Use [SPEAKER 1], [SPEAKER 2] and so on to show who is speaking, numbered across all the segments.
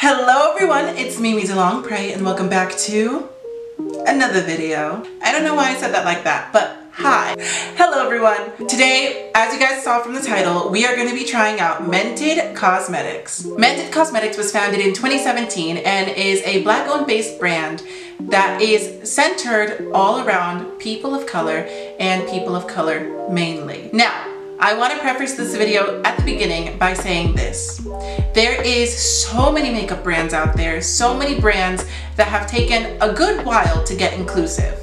[SPEAKER 1] Hello everyone, it's me, Delongpre, and welcome back to another video. I don't know why I said that like that, but hi. Hello everyone. Today, as you guys saw from the title, we are going to be trying out Mented Cosmetics. Mented Cosmetics was founded in 2017 and is a Black-owned based brand that is centered all around people of color and people of color mainly. Now, I want to preface this video at the beginning by saying this. There is so many makeup brands out there, so many brands that have taken a good while to get inclusive.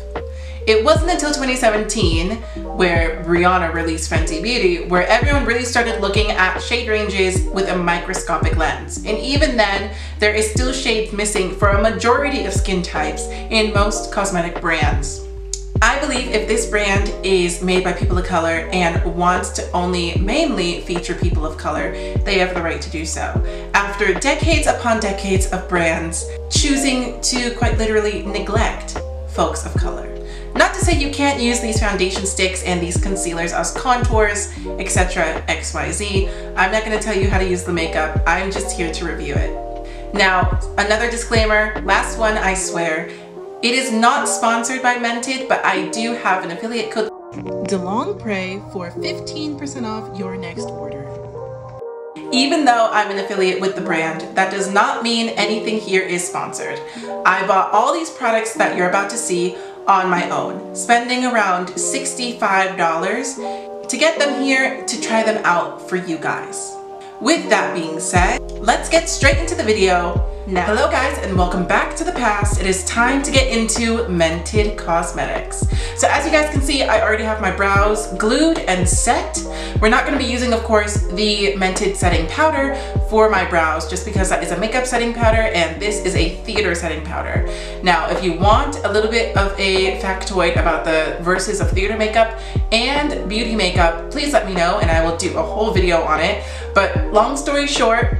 [SPEAKER 1] It wasn't until 2017 where Rihanna released Fenty Beauty where everyone really started looking at shade ranges with a microscopic lens. And even then, there is still shades missing for a majority of skin types in most cosmetic brands. I believe if this brand is made by people of color and wants to only mainly feature people of color, they have the right to do so. After decades upon decades of brands choosing to quite literally neglect folks of color. Not to say you can't use these foundation sticks and these concealers as contours, etc. XYZ. I'm not going to tell you how to use the makeup. I'm just here to review it. Now, another disclaimer, last one I swear. It is not sponsored by Mented, but I do have an affiliate code Delongpre for 15% off your next order. Even though I'm an affiliate with the brand, that does not mean anything here is sponsored. I bought all these products that you're about to see on my own, spending around $65 to get them here to try them out for you guys. With that being said, let's get straight into the video now. Hello guys, and welcome back to the past. It is time to get into Mented Cosmetics. So as you guys can see, I already have my brows glued and set. We're not going to be using, of course, the Mented setting powder for my brows just because that is a makeup setting powder and this is a theater setting powder. Now, if you want a little bit of a factoid about the verses of theater makeup and beauty makeup, please let me know and I will do a whole video on it. But long story short,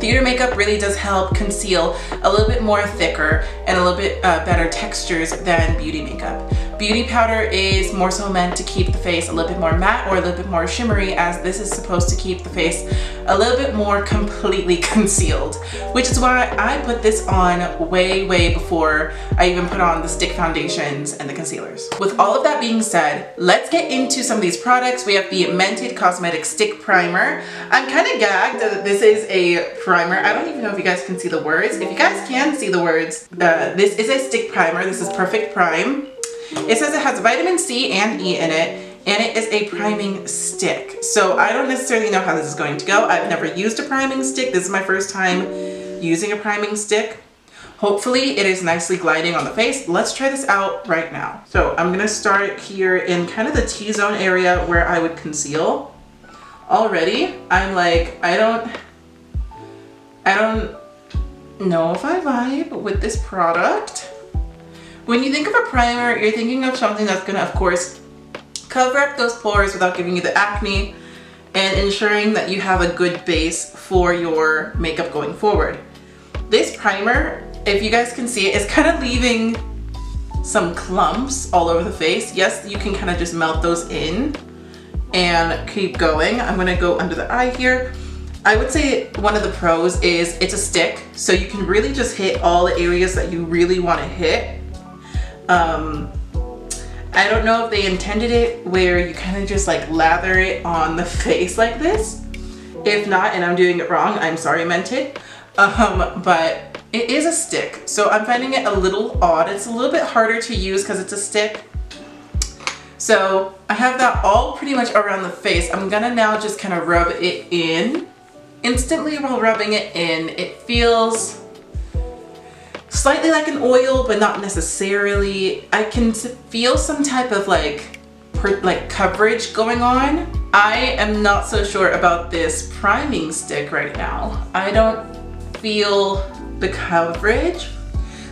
[SPEAKER 1] theater makeup really does help conceal a little bit more thicker and a little bit better textures than beauty makeup. Beauty powder is more so meant to keep the face a little bit more matte or a little bit more shimmery, as this is supposed to keep the face a little bit more completely concealed, which is why I put this on way before I even put on the stick foundations and the concealers. With all of that being said, let's get into some of these products. We have the Mented Cosmetic Stick Primer. I'm kind of gagged that this is a primer. I don't even know if you guys can see the words. If you guys can see the words, this is a stick primer. This is Perfect Prime. It says it has vitamin C and E in it, and it is a priming stick. So I don't necessarily know how this is going to go. I've never used a priming stick. This is my first time using a priming stick. Hopefully it is nicely gliding on the face. Let's try this out right now. So I'm gonna start here in kind of the T-zone area where I would conceal. Already, I'm like, I don't know if I vibe with this product. When you think of a primer, you're thinking of something that's gonna, of course, cover up those pores without giving you the acne and ensuring that you have a good base for your makeup going forward. This primer, if you guys can see it, is kind of leaving some clumps all over the face. Yes, you can kind of just melt those in and keep going. I'm gonna go under the eye here. I would say one of the pros is it's a stick, so you can really just hit all the areas that you really want to hit. I don't know if they intended it where you kind of just like lather it on the face like this. If not, and I'm doing it wrong, I'm sorry, Mented. But it is a stick, so I'm finding it a little odd. It's a little bit harder to use because it's a stick. So I have that all pretty much around the face. I'm gonna now just kind of rub it in. Instantly while rubbing it in, it feels slightly like an oil, but not necessarily. I can feel some type of like coverage going on. I am not so sure about this priming stick right now. I don't feel the coverage.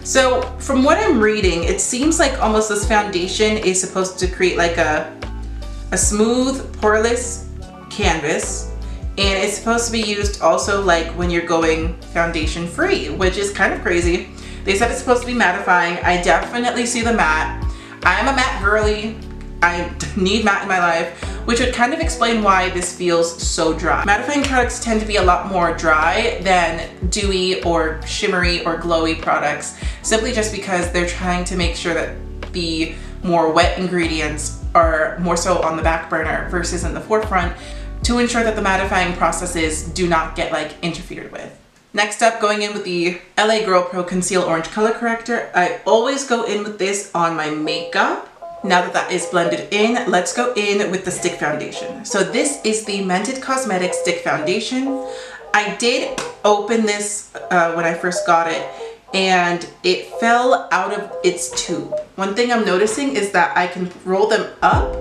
[SPEAKER 1] So from what I'm reading, it seems like almost this foundation is supposed to create like a smooth, poreless canvas. And it's supposed to be used also like when you're going foundation free, which is kind of crazy. They said it's supposed to be mattifying. I definitely see the matte. I'm a matte girly. I need matte in my life. which would kind of explain why this feels so dry. Mattifying products tend to be a lot more dry than dewy or shimmery or glowy products, simply just because they're trying to make sure that the more wet ingredients are more so on the back burner versus in the forefront, to ensure that the mattifying processes do not get like interfered with. Next up, going in with the LA Girl Pro Conceal Orange Color Corrector. I always go in with this on my makeup. Now that that is blended in, let's go in with the stick foundation. So this is the Mented Cosmetics Stick Foundation. I did open this when I first got it, and it fell out of its tube. One thing I'm noticing is that I can roll them up,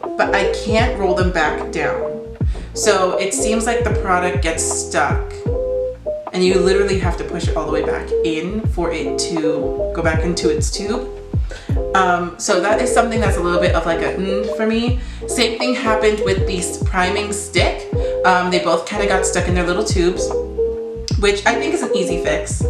[SPEAKER 1] but I can't roll them back down. So it seems like the product gets stuck, and you literally have to push it all the way back in for it to go back into its tube. So that is something that's a little bit of like a for me. Same thing happened with the priming stick. They both kind of got stuck in their little tubes, which I think is an easy fix.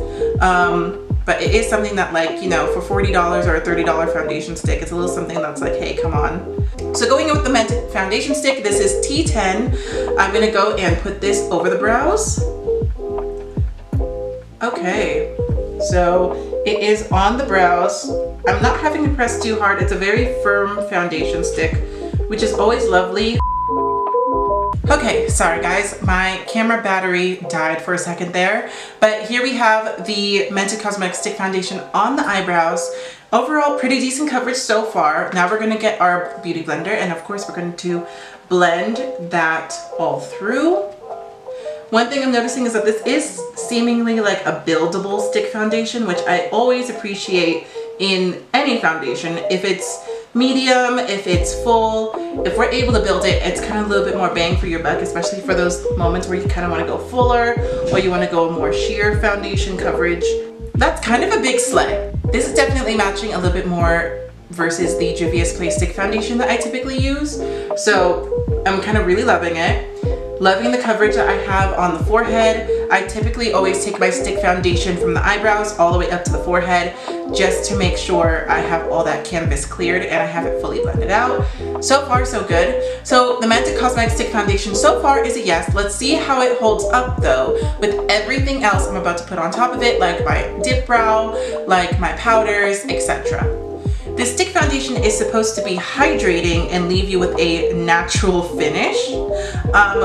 [SPEAKER 1] But it is something that, like, you know, for $40 or a $30 foundation stick, it's a little something that's like, hey, come on. So going in with the Mented foundation stick, this is T10. I'm gonna go and put this over the brows. Okay, so it is on the brows. I'm not having to press too hard. It's a very firm foundation stick, which is always lovely. Okay, sorry guys, my camera battery died for a second there, but here we have the Mented Cosmetics Stick Foundation on the eyebrows. Overall, pretty decent coverage so far. Now we're gonna get our beauty blender, and of course we're going to blend that all through. One thing I'm noticing is that this is seemingly like a buildable stick foundation, which I always appreciate in any foundation. If it's medium, if it's full, if we're able to build it, it's kind of a little bit more bang for your buck, especially for those moments where you kind of want to go fuller or you want to go more sheer foundation coverage. That's kind of a big slay. This is definitely matching a little bit more versus the Juvia's Place Stick Foundation that I typically use. So I'm kind of really loving it. Loving the coverage that I have on the forehead. I typically always take my stick foundation from the eyebrows all the way up to the forehead just to make sure I have all that canvas cleared and I have it fully blended out. So far, so good. So the Mented Cosmetics Stick Foundation so far is a yes. Let's see how it holds up though with everything else I'm about to put on top of it, like my dip brow, like my powders, etc. This stick foundation is supposed to be hydrating and leave you with a natural finish,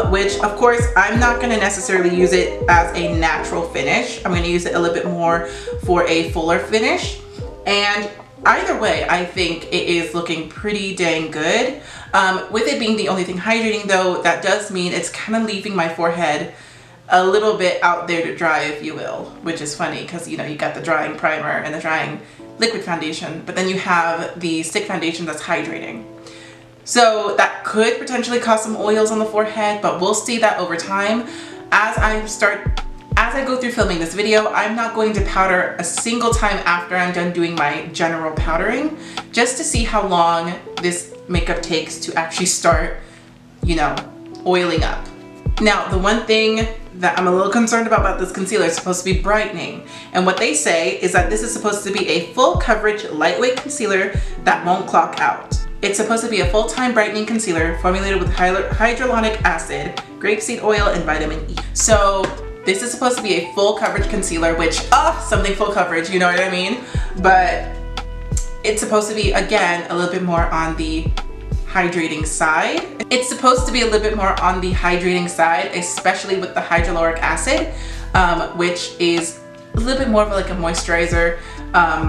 [SPEAKER 1] which of course I'm not going to necessarily use it as a natural finish. I'm going to use it a little bit more for a fuller finish, and either way I think it is looking pretty dang good. With it being the only thing hydrating though, that does mean it's kind of leaving my forehead a little bit out there to dry, if you will, which is funny because, you know, you got the drying primer and the drying liquid foundation, but then you have the stick foundation that's hydrating. So that could potentially cause some oils on the forehead, but we'll see that over time. As I go through filming this video, I'm not going to powder a single time after I'm done doing my general powdering, just to see how long this makeup takes to actually start, you know, oiling up. Now, the one thing that I'm a little concerned about this concealer is supposed to be brightening. And what they say is that this is supposed to be a full coverage, lightweight concealer that won't clock out. It's supposed to be a full-time brightening concealer formulated with hyaluronic acid, grapeseed oil, and vitamin E. So this is supposed to be a full coverage concealer, which, something full coverage, you know what I mean? But it's supposed to be, again, a little bit more on the hydrating side. It's supposed to be a little bit more on the hydrating side, especially with the hyaluronic acid, which is a little bit more of like a moisturizer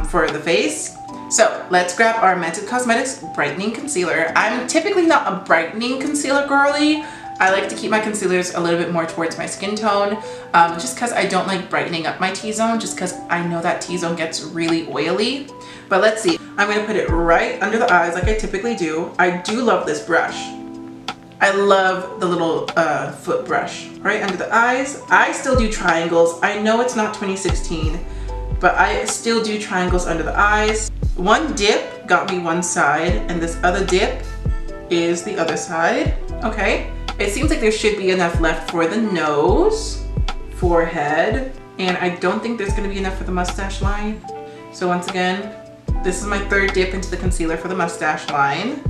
[SPEAKER 1] for the face. So let's grab our Mented Cosmetics Brightening Concealer. I'm typically not a brightening concealer girly. I like to keep my concealers a little bit more towards my skin tone, just because I don't like brightening up my T-zone, just because I know that T-zone gets really oily. But let's see. I'm going to put it right under the eyes like I typically do. I do love this brush. I love the little foot brush right under the eyes. I still do triangles. I know it's not 2016, but I still do triangles under the eyes. One dip got me one side, and this other dip is the other side. Okay, it seems like there should be enough left for the nose, forehead, and I don't think there's going to be enough for the mustache line. So once again, this is my third dip into the concealer for the mustache line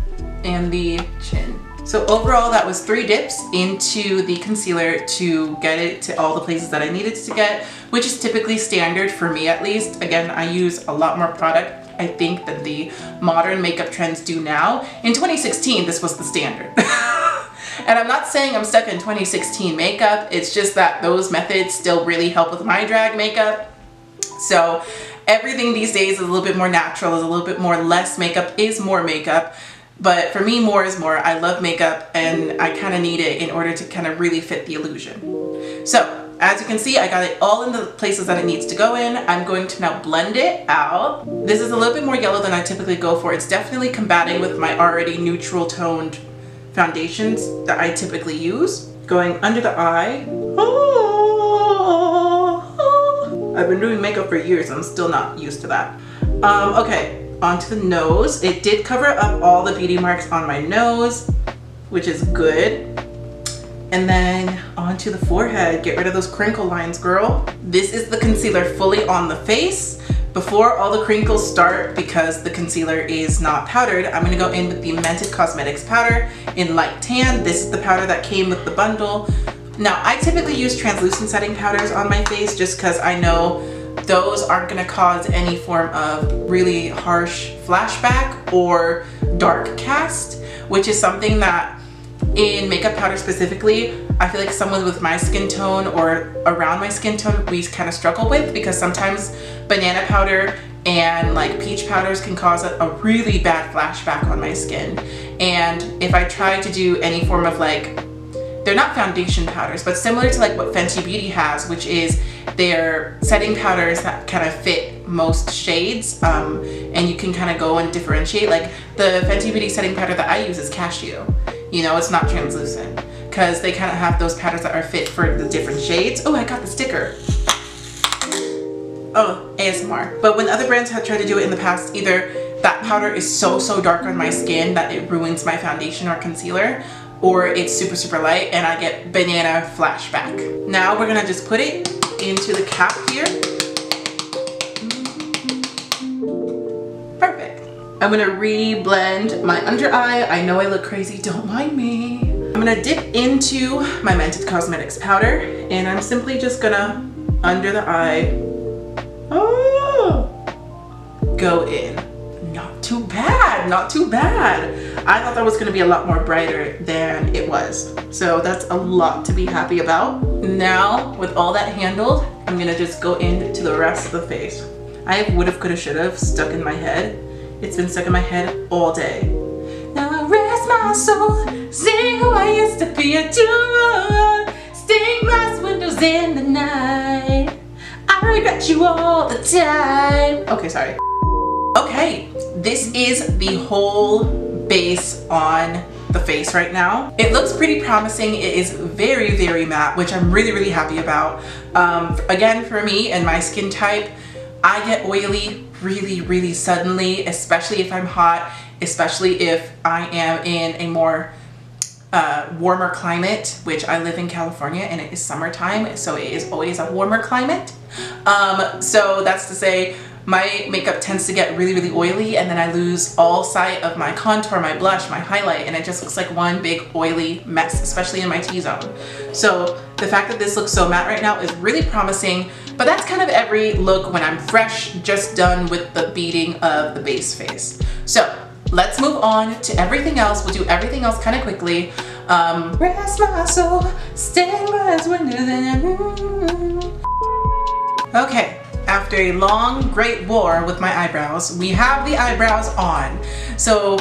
[SPEAKER 1] and the chin. So overall, that was 3 dips into the concealer to get it to all the places that I needed to get, which is typically standard for me at least. Again, I use a lot more product, I think, than the modern makeup trends do now. In 2016, this was the standard. And I'm not saying I'm stuck in 2016 makeup, it's just that those methods still really help with my drag makeup. So everything these days is a little bit more natural, is a little bit more less makeup is more makeup. But for me, more is more. I love makeup and I kind of need it in order to kind of really fit the illusion. So as you can see, I got it all in the places that it needs to go in. I'm going to now blend it out. This is a little bit more yellow than I typically go for. It's definitely combating with my already neutral toned foundations that I typically use. Going under the eye. I've been doing makeup for years. I'm still not used to that. Okay. Onto the nose. It did cover up all the beauty marks on my nose, which is good. And then onto the forehead. Get rid of those crinkle lines, girl. This is the concealer fully on the face. Before all the crinkles start, because the concealer is not powdered, I'm going to go in with the Mented Cosmetics powder in light tan. This is the powder that came with the bundle. Now, I typically use translucent setting powders on my face just because I know those aren't going to cause any form of really harsh flashback or dark cast, which is something that in makeup powder specifically, I feel like someone with my skin tone or around my skin tone, we kind of struggle with, because sometimes banana powder and like peach powders can cause a really bad flashback on my skin. And if I try to do any form of like, they're not foundation powders, but similar to like what Fenty Beauty has, which is their setting powders that kind of fit most shades, and you can kind of go and differentiate. Like the Fenty Beauty setting powder that I use is cashew. You know, it's not translucent, because they kind of have those powders that are fit for the different shades. Oh, I got the sticker. Oh, ASMR. But when other brands have tried to do it in the past, either that powder is so dark on my skin that it ruins my foundation or concealer, or it's super light and I get banana flashback. Now we're gonna just put it into the cap here. Perfect. I'm gonna re-blend my under eye. I know I look crazy, don't mind me. I'm gonna dip into my Mented Cosmetics powder and I'm simply just gonna, under the eye, go in. Not too bad, not too bad. I thought that was gonna be a lot more brighter than it was. So that's a lot to be happy about. Now, with all that handled, I'm gonna just go into the rest of the face. I have would've, coulda, should've stuck in my head. It's been stuck in my head all day. Now I rest my soul, see who I used to be, a two-road, stained glass windows in the night. I regret you all the time. Okay, sorry. Okay, this is the whole base on the face right now. It looks pretty promising. It is very matte, which I'm really happy about. Again, for me and my skin type, I get oily really suddenly, especially if I'm hot, especially if I am in a more warmer climate, which I live in California and it is summertime, so it is always a warmer climate. So that's to say, my makeup tends to get really oily, and then I lose all sight of my contour, my blush, my highlight, and it just looks like one big oily mess, especially in my T-zone. So the fact that this looks so matte right now is really promising, but that's kind of every look when I'm fresh, just done with the beating of the base face. So let's move on to everything else. We'll do everything else kind of quickly. Rest my soul, stained glass windows and okay. After a long, great war with my eyebrows, we have the eyebrows on. So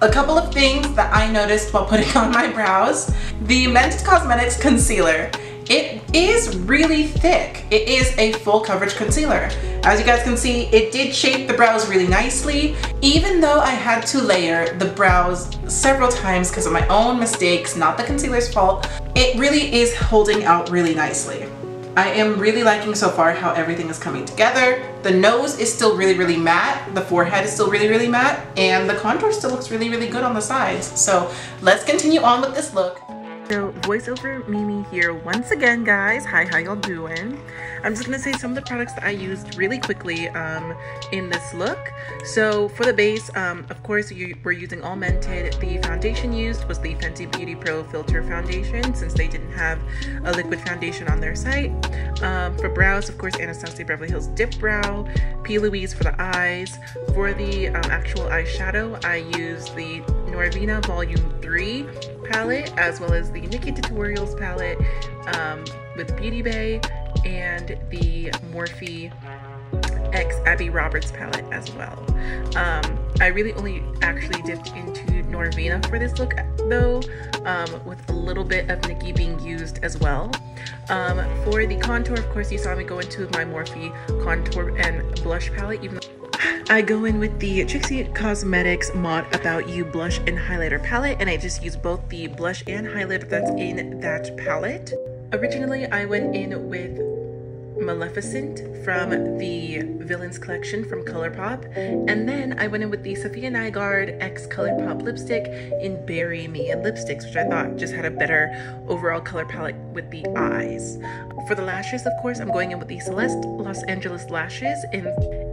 [SPEAKER 1] a couple of things that I noticed while putting on my brows. The Mented Cosmetics concealer. It is really thick. It is a full coverage concealer. As you guys can see, it did shape the brows really nicely. Even though I had to layer the brows several times because of my own mistakes, not the concealer's fault, it really is holding out really nicely. I am really liking so far how everything is coming together. The nose is still really matte, the forehead is still really matte, and the contour still looks really good on the sides. So let's continue on with this look. So voiceover Mimi here once again, guys. Hi, how y'all doing? I'm just gonna say some of the products that I used really quickly in this look. So for the base, of course, we're using all Mented. The foundation used was the Fenty Beauty Pro Filter Foundation, since they didn't have a liquid foundation on their site. For brows, of course, Anastasia Beverly Hills Dip Brow, P. Louise for the eyes. For the actual eyeshadow, I used the Norvina Volume 3 palette, as well as the Nikkie Tutorials palette with Beauty Bay, and the Morphe X Abby Roberts palette as well. I really only actually dipped into Norvina for this look though, with a little bit of Nikkie being used as well. For the contour, of course, you saw me go into my Morphe contour and blush palette, even though I go in with the Trixie Cosmetics Mod About You blush and highlighter palette, and I just use both the blush and highlighter that's in that palette. Originally, I went in with Maleficent from the Villains collection from ColourPop, and then I went in with the Safiya Nygaard X ColourPop lipstick in Bury Me and lipsticks, which I thought just had a better overall color palette with the eyes. For the lashes, of course, I'm going in with the Celeste Los Angeles lashes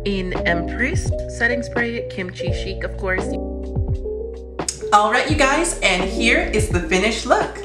[SPEAKER 1] in Empress setting spray, Kimchi Chic, of course. All right, you guys, and here is the finished look.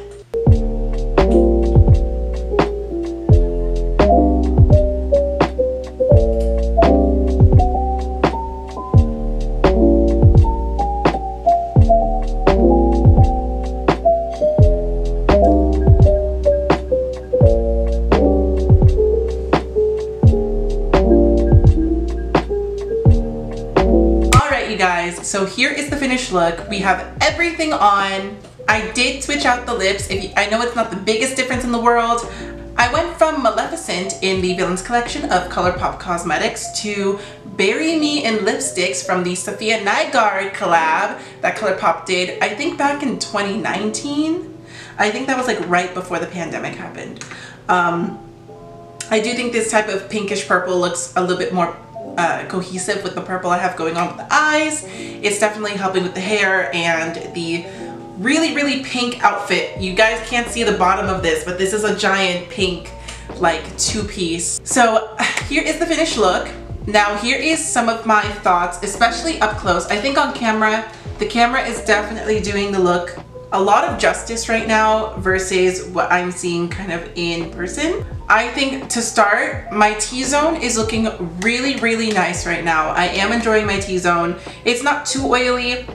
[SPEAKER 1] Guys, so here is the finished look. We have everything on. I did switch out the lips. I know it's not the biggest difference in the world. I went from Maleficent in the Villains collection of ColourPop Cosmetics to Bury Me in lipsticks from the Safiya Nygaard collab that ColourPop did, I think back in 2019. I think that was like right before the pandemic happened. I do think this type of pinkish purple looks a little bit more cohesive with the purple I have going on with the eyes. It's definitely helping with the hair and the really pink outfit. You guys can't see the bottom of this, but this is a giant pink like two-piece. So here is the finished look. Now here is some of my thoughts, especially up close. I think on camera, the camera is definitely doing the look a lot of justice right now versus what I'm seeing kind of in person. I think to start, my T-zone is looking really nice right now. I am enjoying my T-zone. It's not too oily.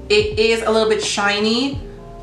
[SPEAKER 1] It is a little bit shiny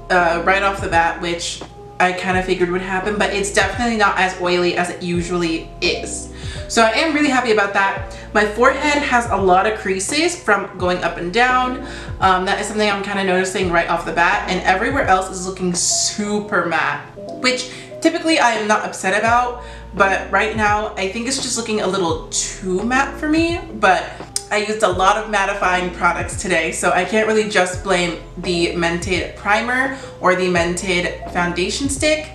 [SPEAKER 1] right off the bat, which I kind of figured would happen, but it's definitely not as oily as it usually is. So I am really happy about that. My forehead has a lot of creases from going up and down. That is something I'm kind of noticing right off the bat, and everywhere else is looking super matte, which typically I am not upset about, but right now I think it's just looking a little too matte for me. But I used a lot of mattifying products today, so I can't really just blame the Mented primer or the Mented foundation stick.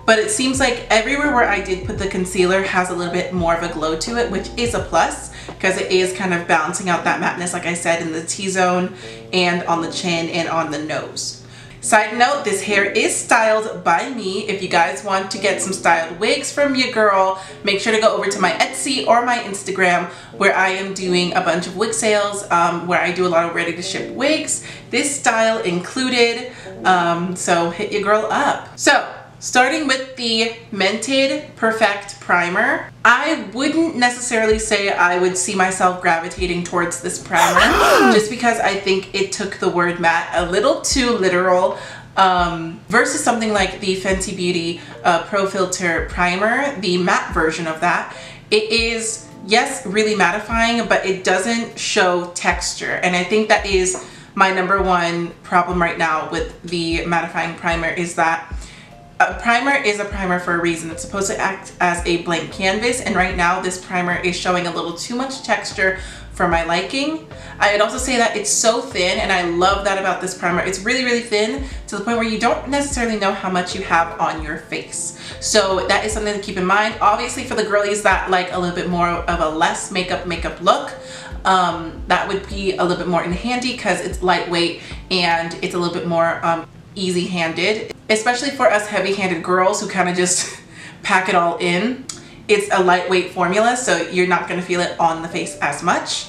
[SPEAKER 1] But it seems like everywhere where I did put the concealer has a little bit more of a glow to it, which is a plus because it is kind of balancing out that matteness, like I said, in the T-zone and on the chin and on the nose. Side note, this hair is styled by me. If you guys want to get some styled wigs from your girl, make sure to go over to my Etsy or my Instagram, where I am doing a bunch of wig sales, where I do a lot of ready to ship wigs, this style included, so hit your girl up. So starting with the Mented Perfect Primer, I wouldn't necessarily say I would see myself gravitating towards this primer just because I think it took the word matte a little too literal, versus something like the Fenty Beauty Pro Filter Primer, the matte version of that. It is, yes, really mattifying, but it doesn't show texture, and I think that is my #1 problem right now with the mattifying primer, is that a primer is a primer for a reason. It's supposed to act as a blank canvas, and right now this primer is showing a little too much texture for my liking. I'd also say that it's so thin, and I love that about this primer. It's really thin to the point where you don't necessarily know how much you have on your face. So that is something to keep in mind. Obviously for the girlies that like a little bit more of a less makeup look, that would be a little bit more in handy because it's lightweight and it's a little bit more easy-handed, especially for us heavy-handed girls who kind of just pack it all in. It's a lightweight formula, so you're not going to feel it on the face as much.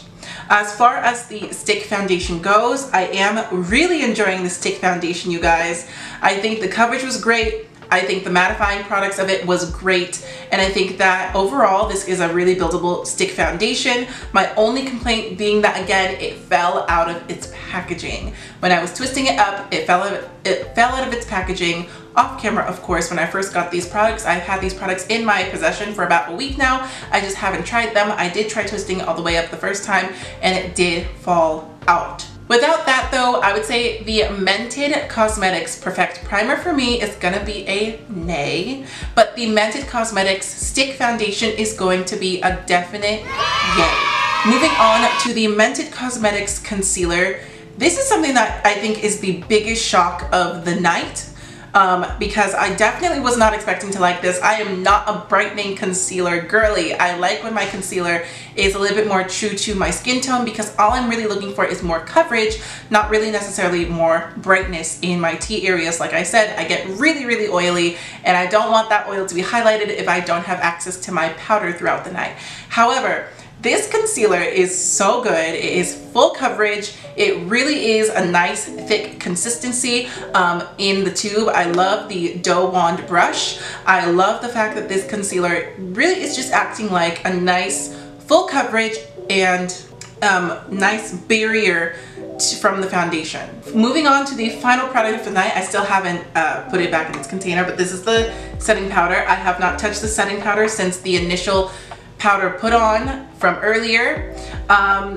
[SPEAKER 1] As far as the stick foundation goes, I am really enjoying the stick foundation, you guys. I think the coverage was great. I think the mattifying products of it was great, and I think that overall this is a really buildable stick foundation. My only complaint being that, again, it fell out of its packaging. When I was twisting it up, it fell out of its packaging. Off camera, of course, when I first got these products. I've had these products in my possession for about a week now. I just haven't tried them. I did try twisting it all the way up the first time, and it did fall out. Without that though, I would say the Mented Cosmetics Perfect Primer for me is gonna be a nay, but the Mented Cosmetics Stick Foundation is going to be a definite yay. Moving on to the Mented Cosmetics Concealer. This is something that I think is the biggest shock of the night. Because I definitely was not expecting to like this. I am not a brightening concealer girly. I like when my concealer is a little bit more true to my skin tone, because all I'm really looking for is more coverage, not really necessarily more brightness in my T areas. Like I said, I get really, really oily, and I don't want that oil to be highlighted if I don't have access to my powder throughout the night. However, this concealer is so good. It is full coverage. It really is a nice thick consistency in the tube. I love the dough wand brush. I love the fact that this concealer really is just acting like a nice full coverage and nice barrier from the foundation. Moving on to the final product of the night. I still haven't put it back in its container, but this is the setting powder. I have not touched the setting powder since the initial powder put on from earlier.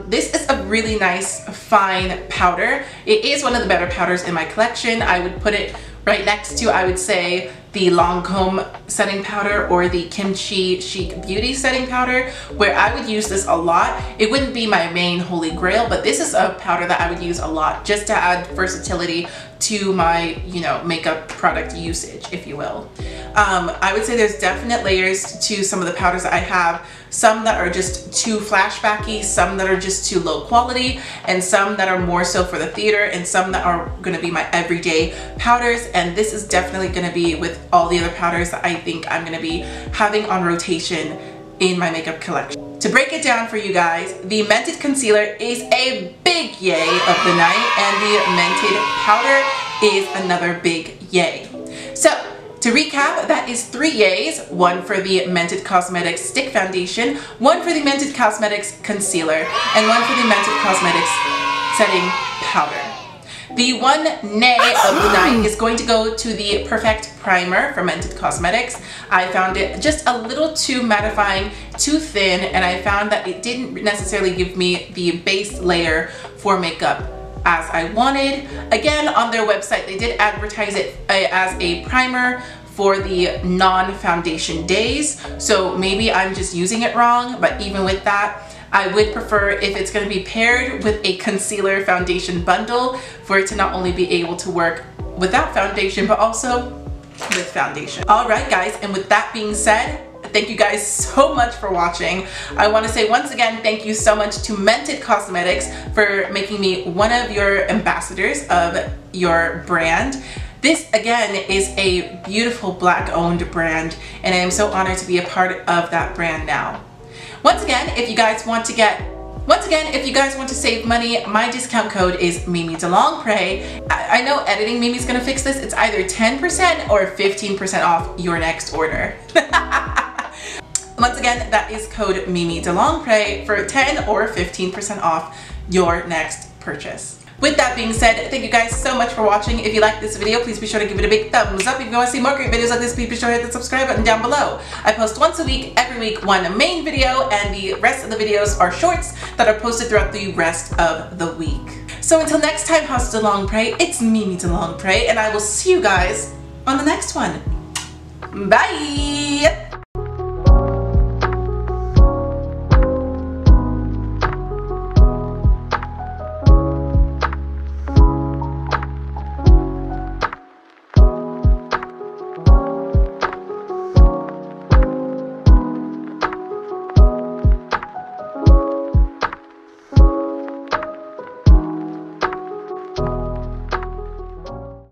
[SPEAKER 1] This is a really nice fine powder. It is one of the better powders in my collection. I would put it right next to, I would say, the Lancome setting powder or the Kimchi Chic Beauty setting powder, where I would use this a lot. It wouldn't be my main holy grail, but this is a powder that I would use a lot just to add versatility to my, you know, makeup product usage, if you will. I would say there's definite layers to some of the powders that I have. Some that are just too flashbacky, some that are just too low quality, and some that are more so for the theater, and some that are gonna be my everyday powders. And this is definitely gonna be with all the other powders that I think I'm gonna be having on rotation in my makeup collection. To break it down for you guys, the Mented Concealer is a big yay of the night, and the Mented Powder is another big yay. So, to recap, that is 3 yays, 1 for the Mented Cosmetics Stick Foundation, 1 for the Mented Cosmetics Concealer, and 1 for the Mented Cosmetics Setting Powder. The one nay of the night is going to go to the Perfect Primer from Mented Cosmetics. I found it just a little too mattifying, too thin, and I found that it didn't necessarily give me the base layer for makeup as I wanted. Again, on their website, they did advertise it as a primer for the non-foundation days, so maybe I'm just using it wrong, but even with that, I would prefer, if it's going to be paired with a concealer foundation bundle, for it to not only be able to work without foundation, but also with foundation. Alright guys, and with that being said, thank you guys so much for watching. I want to say once again, thank you so much to Mented Cosmetics for making me one of your ambassadors of your brand. This again is a beautiful Black owned brand, and I am so honored to be a part of that brand now. Once again, if you guys want to save money, my discount code is Mimi Delongpre. I know editing Mimi's gonna fix this. It's either 10% or 15% off your next order. Once again, that is code Mimi Delongpre for 10 or 15% off your next purchase. With that being said, thank you guys so much for watching. If you like this video, please be sure to give it a big thumbs up. If you want to see more great videos like this, please be sure to hit the subscribe button down below. I post once a week, every week, one main video, and the rest of the videos are shorts that are posted throughout the rest of the week. So until next time, House Delongpre, it's Mimi Delongpre, and I will see you guys on the next one. Bye!